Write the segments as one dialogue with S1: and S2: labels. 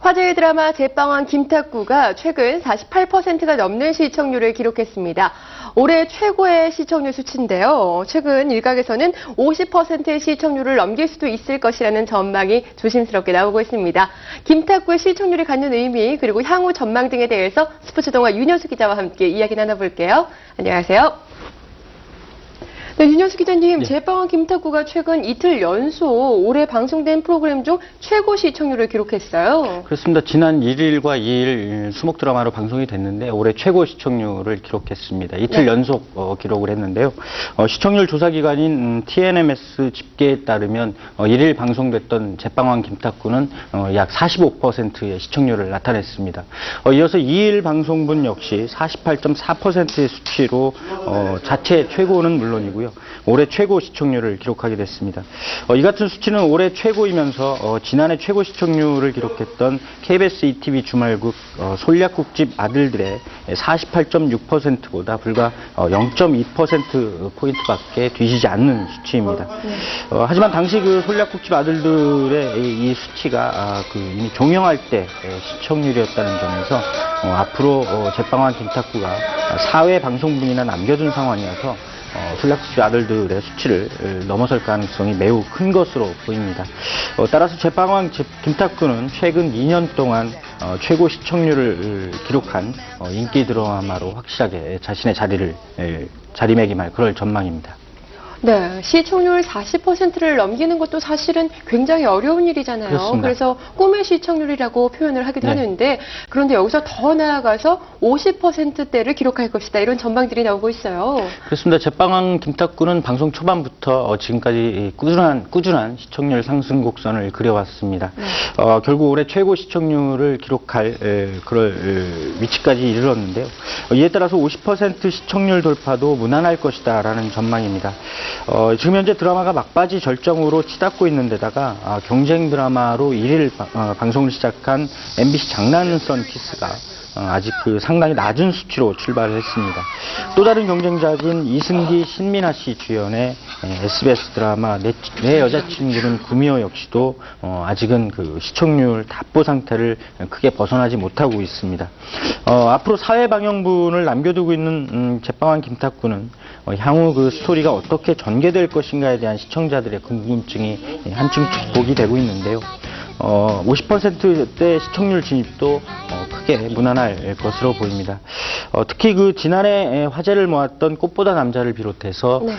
S1: 화제의 드라마 제빵왕 김탁구가 최근 48%가 넘는 시청률을 기록했습니다. 올해 최고의 시청률 수치인데요. 최근 일각에서는 50%의 시청률을 넘길 수도 있을 것이라는 전망이 조심스럽게 나오고 있습니다. 김탁구의 시청률이 갖는 의미 그리고 향후 전망 등에 대해서 스포츠동화 윤현수 기자와 함께 이야기 나눠볼게요. 안녕하세요. 네, 윤현수 기자님,
S2: 네.
S1: 제빵왕 김탁구가 최근 이틀 연속 올해 방송된 프로그램 중 최고 시청률을 기록했어요.
S2: 그렇습니다. 지난 1일과 2일 수목 드라마로 방송이 됐는데 올해 최고 시청률을 기록했습니다. 이틀
S1: 네.
S2: 연속 기록을 했는데요. 시청률 조사 기관인 TNMS 집계에 따르면 1일 방송됐던 제빵왕 김탁구는 약 45%의 시청률을 나타냈습니다. 이어서 2일 방송분 역시 48.4%의 수치로 자체 최고는 물론이고요. 올해 최고 시청률을 기록하게 됐습니다. 이 같은 수치는 올해 최고이면서 지난해 최고 시청률을 기록했던 KBS ETV 주말극 솔약국집 아들들의 48.6%보다 불과 0.2%포인트밖에 뒤지지 않는 수치입니다. 하지만 당시 그 솔약국집 아들들의 이 수치가 이미 종영할 때 시청률이었다는 점에서 앞으로 제빵왕 김탁구가 4회 방송분이나 남겨둔 상황이어서 솔약국집 아들들의 수치를 넘어설 가능성이 매우 큰 것으로 보입니다. 따라서 제빵왕 김탁구는 최근 2년 동안 최고 시청률을 기록한 인기 드라마로 확실하게 자신의 자리매김할 그럴 전망입니다.
S1: 네, 시청률 40%를 넘기는 것도 사실은 굉장히 어려운 일이잖아요.
S2: 그렇습니다.
S1: 그래서 꿈의 시청률이라고 표현을 하기도
S2: 네.
S1: 하는데 그런데 여기서 더 나아가서 50%대를 기록할 것이다. 이런 전망들이 나오고 있어요.
S2: 그렇습니다. 제빵왕 김탁구는 방송 초반부터 지금까지 꾸준한 시청률 상승 곡선을 그려왔습니다.
S1: 네.
S2: 결국 올해 최고 시청률을 기록할 그럴 위치까지 이르렀는데요. 이에 따라서 50% 시청률 돌파도 무난할 것이다라는 전망입니다. 지금 현재 드라마가 막바지 절정으로 치닫고 있는 데다가 경쟁 드라마로 1일 방송을 시작한 MBC 장난선 키스가 아직 상당히 낮은 수치로 출발을 했습니다. 또 다른 경쟁작인 이승기, 신민아 씨 주연의 SBS 드라마 내 여자친구는 구미호 역시도 아직은 그 시청률 답보 상태를 크게 벗어나지 못하고 있습니다. 앞으로 4회 방영분을 남겨두고 있는 제빵왕 김탁구는 향후 그 스토리가 어떻게 전개될 것인가에 대한 시청자들의 궁금증이 한층 축복이 되고 있는데요. 50%대 시청률 진입도 크게 무난할 것으로 보입니다. 특히 그 지난해 화제를 모았던 꽃보다 남자를 비롯해서
S1: 네.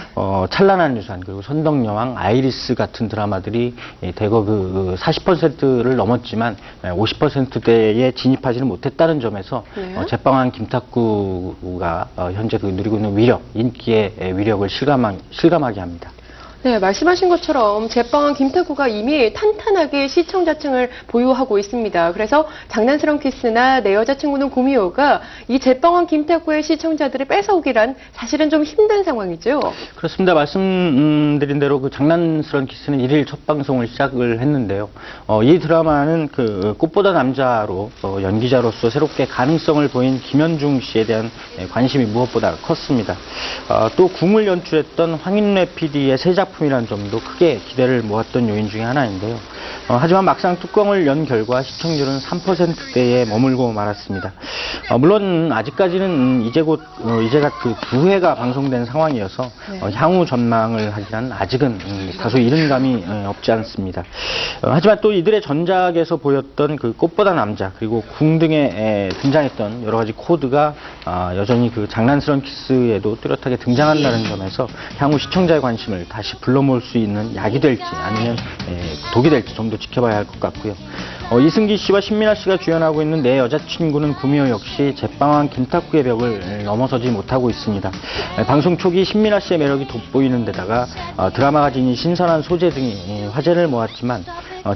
S2: 찬란한 유산 그리고 선덕여왕, 아이리스 같은 드라마들이 대거 그 40%를 넘었지만 50%대에 진입하지는 못했다는 점에서
S1: 네.
S2: 제빵왕 김탁구가 현재 그 누리고 있는 인기의 위력을 실감하게 합니다.
S1: 네, 말씀하신 것처럼 제빵왕 김탁구가 이미 탄탄하게 시청자층을 보유하고 있습니다. 그래서 장난스러운 키스나 내 여자친구는 구미호가 이 제빵왕 김탁구의 시청자들을 뺏어오기란 사실은 좀 힘든 상황이죠.
S2: 그렇습니다. 말씀드린 대로 그 장난스러운 키스는 1일 첫 방송을 시작을 했는데요. 이 드라마는 그 꽃보다 남자로 연기자로서 새롭게 가능성을 보인 김현중 씨에 대한 관심이 무엇보다 컸습니다. 또 궁을 연출했던 황인래 PD의 새 작품이라는 점도 크게 기대를 모았던 요인 중에 하나인데요. 하지만 막상 뚜껑을 연 결과 시청률은 3%대에 머물고 말았습니다. 물론 아직까지는 이제가 그 9회가 방송된 상황이어서 향후 전망을 하기란 아직은 다소 이른 감이 없지 않습니다. 하지만 또 이들의 전작에서 보였던 그 꽃보다 남자 그리고 궁 등에 등장했던 여러 가지 코드가 여전히 그 장난스러운 키스에도 뚜렷하게 등장한다는 점에서 향후 시청자의 관심을 다시 불러모을 수 있는 약이 될지 아니면 독이 될지 좀 더 지켜봐야 할 것 같고요. 이승기 씨와 신민아 씨가 주연하고 있는 내 여자친구는 구미호 역시 제빵왕 김탁구의 벽을 넘어서지 못하고 있습니다. 방송 초기 신민아 씨의 매력이 돋보이는 데다가 드라마가 지닌 신선한 소재 등이 화제를 모았지만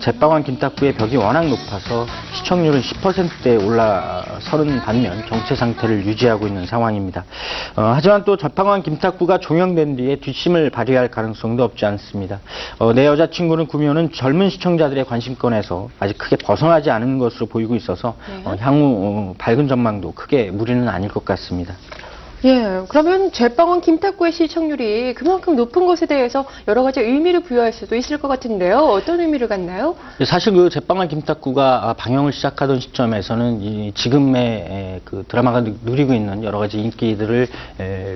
S2: 제빵왕 김탁구의 벽이 워낙 높아서 시청률은 10%대에 올라서는 반면 정체 상태를 유지하고 있는 상황입니다. 하지만 또 제빵왕 김탁구가 종영된 뒤에 뒷심을 발휘할 가능성도 없지 않습니다. 내 여자친구는 구미호는 젊은 시청자들의 관심권에서 아직 크게 벗어나지 않은 것으로 보이고 있어서 향후 밝은 전망도 크게 무리는 아닐 것 같습니다.
S1: 예, 그러면 제빵왕 김탁구의 시청률이 그만큼 높은 것에 대해서 여러 가지 의미를 부여할 수도 있을 것 같은데요. 어떤 의미를 갖나요?
S2: 사실 그 제빵왕 김탁구가 방영을 시작하던 시점에서는 이 지금의 그 드라마가 누리고 있는 여러 가지 인기들을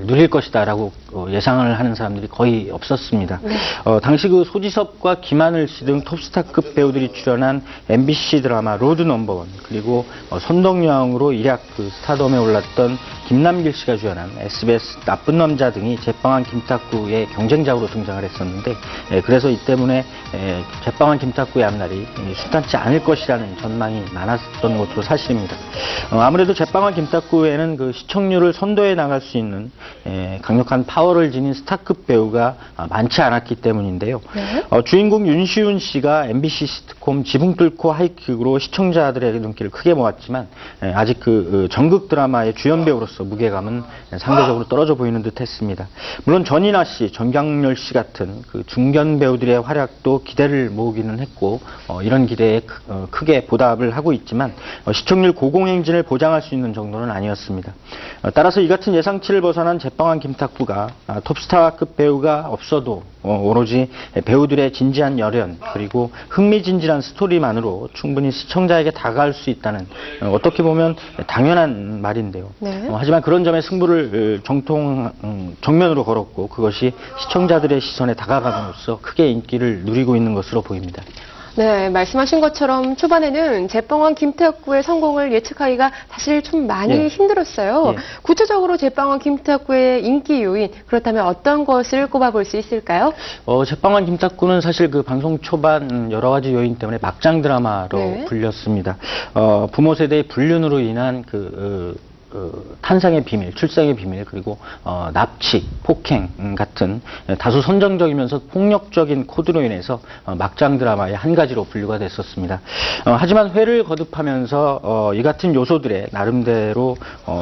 S2: 누릴 것이다라고 예상을 하는 사람들이 거의 없었습니다.
S1: 네.
S2: 당시 그 소지섭과 김하늘 씨 등 톱스타급 배우들이 출연한 MBC 드라마 로드 넘버원, 그리고 선덕여왕으로 일약 그 스타덤에 올랐던 김남길 씨가 주연한 SBS 나쁜 남자 등이 제빵왕 김탁구의 경쟁작으로 등장을 했었는데, 그래서 이 때문에 제빵왕 김탁구의 앞날이 순탄치 않을 것이라는 전망이 많았던 것으로 사실입니다. 아무래도 제빵왕 김탁구에는 그 시청률을 선도해 나갈 수 있는 강력한 파워를 지닌 스타급 배우가 많지 않았기 때문인데요.
S1: 네.
S2: 주인공 윤시윤 씨가 MBC 시트콤 지붕 뚫고 하이킥으로 시청자들의 눈길을 크게 모았지만 아직 그 전극 드라마의 주연 배우로서 무게감은 상대적으로 떨어져 보이는 듯했습니다. 물론 전인아 씨, 전광열 씨 같은 그 중견 배우들의 활약도 기대를 모으기는 했고 이런 기대에 크게 보답을 하고 있지만 시청률 고공행진을 보장할 수 있는 정도는 아니었습니다. 따라서 이 같은 예상치를 벗어난 제빵왕 김탁구가 톱스타급 배우가 없어도 오로지 배우들의 진지한 열연 그리고 흥미진진한 스토리만으로 충분히 시청자에게 다가갈 수 있다는 어떻게 보면 당연한 말인데요.
S1: 네.
S2: 하지만 그런 점에 승부를 정면으로 걸었고 그것이 시청자들의 시선에 다가감으로써 크게 인기를 누리고 있는 것으로 보입니다.
S1: 네, 말씀하신 것처럼 초반에는 제빵왕 김탁구의 성공을 예측하기가 사실 좀 많이
S2: 예.
S1: 힘들었어요.
S2: 예.
S1: 구체적으로 제빵왕 김탁구의 인기 요인, 그렇다면 어떤 것을 꼽아볼 수 있을까요?
S2: 제빵왕 김탁구는 사실 그 방송 초반 여러 가지 요인 때문에 막장 드라마로
S1: 네.
S2: 불렸습니다. 부모 세대의 불륜으로 인한 탄생의 비밀, 출생의 비밀, 그리고 납치, 폭행 같은 다소 선정적이면서 폭력적인 코드로 인해서 막장 드라마의 한 가지로 분류가 됐었습니다. 하지만 회를 거듭하면서 이 같은 요소들의 나름대로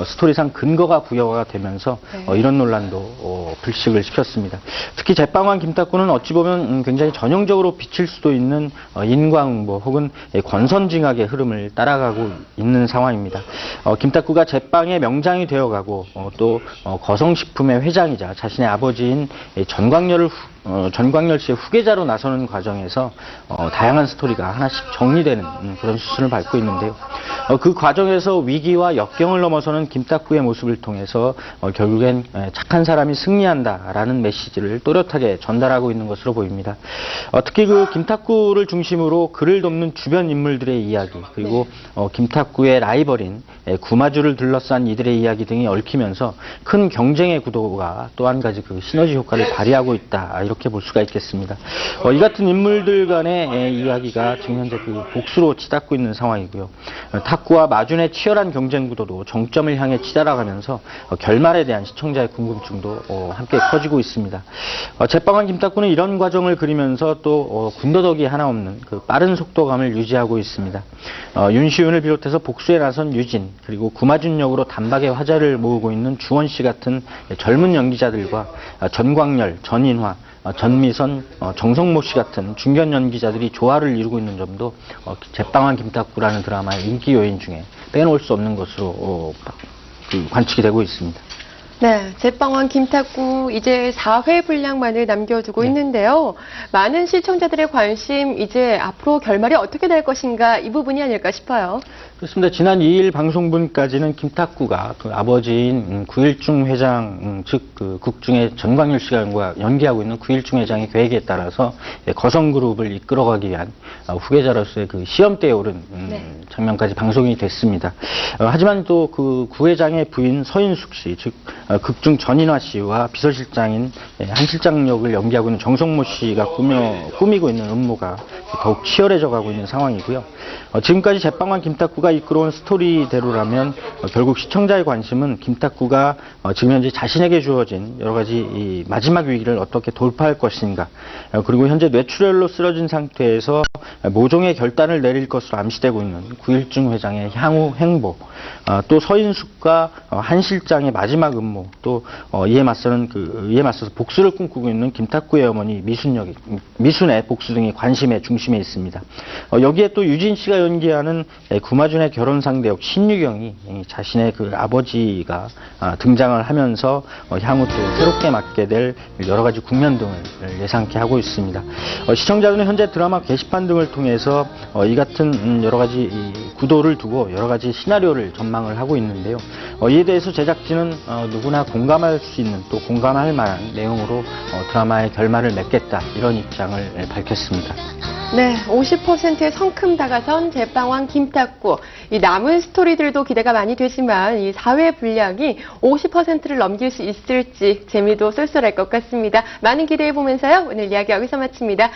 S2: 스토리상 근거가 부여가 되면서
S1: 네.
S2: 이런 논란도 불식을 시켰습니다. 특히 제빵왕 김탁구는 어찌 보면 굉장히 전형적으로 비칠 수도 있는 인과응보 혹은 권선징악의 흐름을 따라가고 있는 상황입니다. 김탁구가 제빵 의 명장이 되어가고 또 거성식품의 회장이자 자신의 아버지인 전광열 씨의 후계자로 나서는 과정에서 다양한 스토리가 하나씩 정리되는 그런 수순을 밟고 있는데요. 그 과정에서 위기와 역경을 넘어서는 김탁구의 모습을 통해서 결국엔 착한 사람이 승리한다라는 메시지를 또렷하게 전달하고 있는 것으로 보입니다. 특히 그 김탁구를 중심으로 그를 돕는 주변 인물들의 이야기, 그리고 김탁구의 라이벌인 구마주를 둘러싼 이들의 이야기 등이 얽히면서 큰 경쟁의 구도가 또 한 가지 그 시너지 효과를 발휘하고 있다, 이렇게 볼 수가 있겠습니다. 이 같은 인물들 간의 이야기가 지금 현재 그 복수로 치닫고 있는 상황이고요. 탁구와 마준의 치열한 경쟁 구도도 정점을 향해 치달아가면서 결말에 대한 시청자의 궁금증도 함께 커지고 있습니다. 제빵왕 김탁구는 이런 과정을 그리면서 또 군더더기 하나 없는 그 빠른 속도감을 유지하고 있습니다. 윤시윤을 비롯해서 복수에 나선 유진, 그리고 구마준 역으로 단박에 화제를 모으고 있는 주원 씨 같은 젊은 연기자들과 전광열, 전인화, 전미선, 정성모 씨 같은 중견 연기자들이 조화를 이루고 있는 점도 제빵왕 김탁구라는 드라마의 인기 요인 중에 빼놓을 수 없는 것으로 관측이 되고 있습니다.
S1: 네, 제빵왕 김탁구 이제 4회 분량만을 남겨두고
S2: 네.
S1: 있는데요. 많은 시청자들의 관심, 이제 앞으로 결말이 어떻게 될 것인가, 이 부분이 아닐까 싶어요.
S2: 그렇습니다. 지난 2일 방송분까지는 김탁구가 그 아버지인 구일중 회장, 즉 그 국중의 전광열 씨가 연기하고 있는 구일중 회장의 계획에 따라서 거성그룹을 이끌어가기 위한 후계자로서의 그 시험대에 오른 장면까지 방송이 됐습니다. 하지만 또 그 구회장의 부인 서인숙 씨, 즉 극중 전인화 씨와 비서실장인 한 실장 역을 연기하고 있는 정성모 씨가 꾸미고 있는 음모가 더욱 치열해져 가고 있는 상황이고요. 지금까지 제빵왕 김탁구가 이끌어온 스토리대로라면 결국 시청자의 관심은 김탁구가 지금 현재 자신에게 주어진 여러 가지 이 마지막 위기를 어떻게 돌파할 것인가, 그리고 현재 뇌출혈로 쓰러진 상태에서 모종의 결단을 내릴 것으로 암시되고 있는 구일중 회장의 향후 행보, 또 서인숙과 한 실장의 마지막 음모, 또 이에 맞서서 복수를 꿈꾸고 있는 김탁구의 어머니 미순의 복수 등이 관심의 중심에 있습니다. 여기에 또 유진 씨가 연기하는 구마준 김태준의 결혼 상대 역 신유경이 자신의 그 아버지가 등장을 하면서 향후 또 새롭게 맡게 될 여러 가지 국면 등을 예상케 하고 있습니다. 시청자들은 현재 드라마 게시판 등을 통해서 이 같은 여러 가지 구도를 두고 여러 가지 시나리오를 전망을 하고 있는데요. 이에 대해서 제작진은 누구나 공감할 수 있는 또 공감할 만한 내용으로 드라마의 결말을 맺겠다 이런 입장을 밝혔습니다.
S1: 네, 50%의 성큼 다가선 제빵왕 김탁구. 이 남은 스토리들도 기대가 많이 되지만 이 사회 분량이 50%를 넘길 수 있을지 재미도 쏠쏠할 것 같습니다. 많은 기대해 보면서요. 오늘 이야기 여기서 마칩니다.